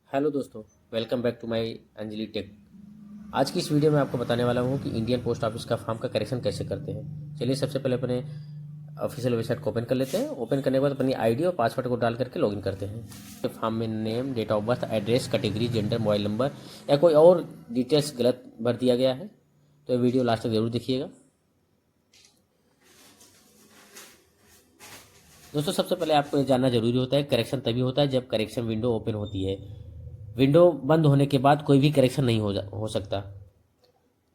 Hello दोस्तों, welcome back to my Anjali tech. आज की इस वीडियो में आपको बताने वाला हूँ कि इंडियन पोस्ट ऑफिस का फॉर्म का करेक्शन कैसे करते हैं। चलिए सबसे पहले अपने ऑफिशियल वेबसाइट को ओपन कर लेते हैं। ओपन करने के बाद अपनी आईडी और पासवर्ड को डाल करके लॉगिन करते हैं। फॉर्म में name, date of birth, address, category, gender, mobile number या कोई और डिटेल्स गलत भर दिया गया है तो ये वीडियो लास्ट तक जरूर देखिएगा। दोस्तों सबसे पहले आपको ये जानना जरूरी होता है, करेक्शन तभी होता है जब करेक्शन विंडो ओपन होती है। विंडो बंद होने के बाद कोई भी करेक्शन नहीं हो सकता।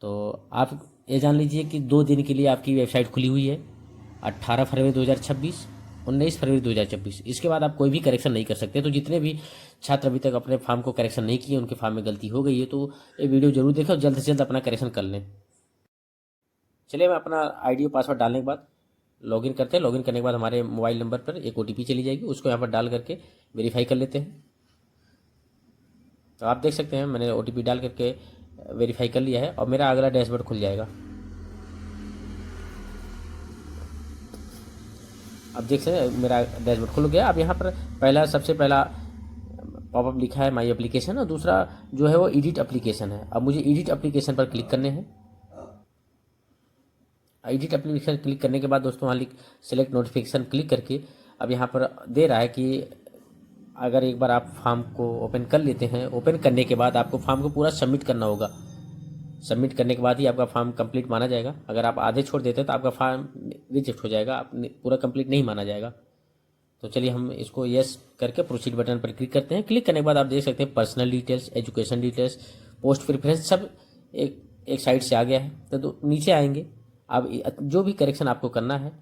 तो आप ये जान लीजिए कि 2 दिन के लिए आपकी वेबसाइट खुली हुई है, 18 फरवरी 2026, 19 फरवरी 2026। इसके बाद आप कोई भी करेक्शन नहीं कर सकते। तो जितने भी छात्र अभी तक अपने फॉर्म को करेक्शन नहीं किए, उनके फॉर्म में गलती हो गई है, तो ये वीडियो जरूर देखें और जल्द से जल्द अपना करेक्शन कर लें। चलिए मैं अपना आईडी और पासवर्ड डालने के बाद लॉगिन करते हैं। लॉगिन करने के बाद हमारे मोबाइल नंबर पर एक ओटीपी चली जाएगी, उसको यहाँ पर डाल करके वेरीफाई कर लेते हैं। तो आप देख सकते हैं मैंने ओटीपी डाल करके वेरीफाई कर लिया है और मेरा अगला डैशबोर्ड खुल जाएगा। अब देख सकते हैं मेरा डैशबोर्ड खुल गया। अब यहाँ पर सबसे पहला पॉपअप लिखा है माई एप्लीकेशन और दूसरा जो है वो एडिट एप्लीकेशन है। अब मुझे एडिट एप्लीकेशन पर क्लिक करने हैं। एडिट एप्लीकेशन क्लिक करने के बाद दोस्तों वहाँ सेलेक्ट नोटिफिकेशन क्लिक करके अब यहाँ पर दे रहा है कि अगर एक बार आप फॉर्म को ओपन कर लेते हैं, ओपन करने के बाद आपको फॉर्म को पूरा सबमिट करना होगा। सबमिट करने के बाद ही आपका फॉर्म कंप्लीट माना जाएगा। अगर आप आधे छोड़ देते हैं तो आपका फॉर्म रिजेक्ट हो जाएगा, पूरा कंप्लीट नहीं माना जाएगा। तो चलिए हम इसको यस करके प्रोसीड बटन पर क्लिक करते हैं। क्लिक करने के बाद आप देख सकते हैं personal details, education details, post preference सब एक साइड से आ गया है। तो नीचे आएंगे, अब जो भी करेक्शन आपको करना है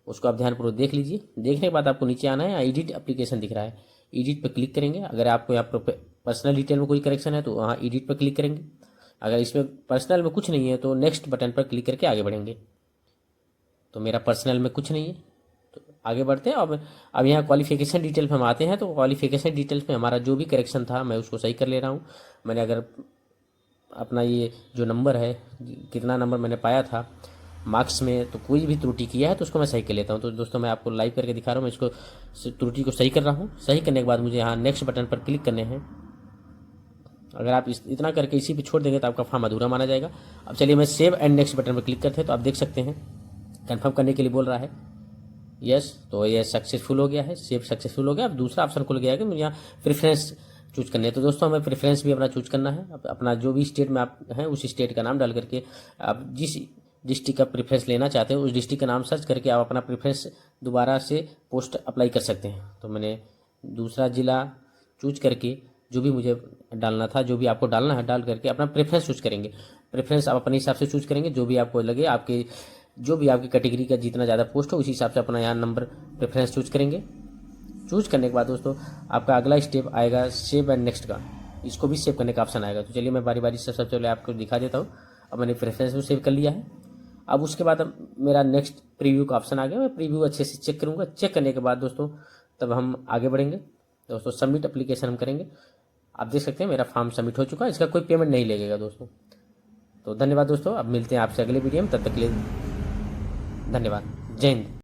उसको आप ध्यानपूर्वक देख लीजिए। देखने के बाद आपको नीचे आना है, एडिट एप्लीकेशन दिख रहा है, एडिट पर क्लिक करेंगे। अगर आपको यहाँ पर पर्सनल डिटेल में कोई करेक्शन है तो वहाँ एडिट पर क्लिक करेंगे। अगर इसमें पर्सनल में कुछ नहीं है तो नेक्स्ट बटन पर क्लिक करके आगे बढ़ेंगे। तो मेरा पर्सनल में कुछ नहीं है तो आगे बढ़ते हैं। अब यहाँ क्वालिफिकेशन डिटेल पर हम आते हैं। तो क्वालिफिकेशन डिटेल्स में हमारा जो भी करेक्शन था मैं उसको सही कर ले रहा हूँ। मैंने अगर अपना ये जो नंबर है, कितना नंबर मैंने पाया था मार्क्स में, तो कोई भी त्रुटि किया है तो उसको मैं सही कर लेता हूँ। तो दोस्तों मैं आपको लाइव करके दिखा रहा हूँ, मैं इसको त्रुटि को सही कर रहा हूँ। सही करने के बाद मुझे यहाँ नेक्स्ट बटन पर क्लिक करने हैं। अगर आप इतना करके इसी पे छोड़ देंगे तो आपका फॉर्म अधूरा माना जाएगा। अब चलिए मैं सेव एंड नेक्स्ट बटन पर क्लिक करते हैं। तो आप देख सकते हैं कन्फर्म करने के लिए बोल रहा है यस। तो ये सक्सेसफुल हो गया है, सेव सक्सेसफुल हो गया। अब दूसरा ऑप्शन खुल गया है कि मुझे यहाँ प्रेफरेंस चूज करने है। तो दोस्तों हमें प्रेफरेंस भी अपना चूज करना है। अपना जो भी स्टेट में आप हैं उस स्टेट का नाम डाल करके आप जिस डिस्ट्रिक्ट का प्रेफरेंस लेना चाहते हैं उस डिस्ट्रिक्ट का नाम सर्च करके आप अपना प्रेफरेंस दोबारा से पोस्ट अप्लाई कर सकते हैं। तो मैंने दूसरा ज़िला चूज करके जो भी मुझे डालना था, जो भी आपको डालना है, डाल करके अपना प्रेफरेंस चूज करेंगे। प्रेफरेंस आप अपने हिसाब से चूज करेंगे, जो भी आपको लगे, आपके जो भी आपकी कैटेगरी का जितना ज़्यादा पोस्ट हो उसी हिसाब से अपना यहाँ नंबर प्रेफरेंस चूज करेंगे। चूज करने के बाद दोस्तों आपका अगला स्टेप आएगा सेव एंड नेक्स्ट का। इसको भी सेव करने का ऑप्शन आएगा। तो चलिए मैं बारी बारी से सबसे पहले आपको दिखा देता हूँ। अब मैंने प्रेफरेंस को सेव कर लिया है। अब उसके बाद मेरा नेक्स्ट प्रीव्यू का ऑप्शन आ गया। मैं प्रीव्यू अच्छे से चेक करूँगा। चेक करने के बाद दोस्तों तब हम आगे बढ़ेंगे। दोस्तों सबमिट एप्लीकेशन हम करेंगे। आप देख सकते हैं मेरा फॉर्म सबमिट हो चुका है। इसका कोई पेमेंट नहीं लगेगा दोस्तों। तो धन्यवाद दोस्तों, अब मिलते हैं आपसे अगले वीडियो में। तब तक के लिए धन्यवाद। जय हिंद।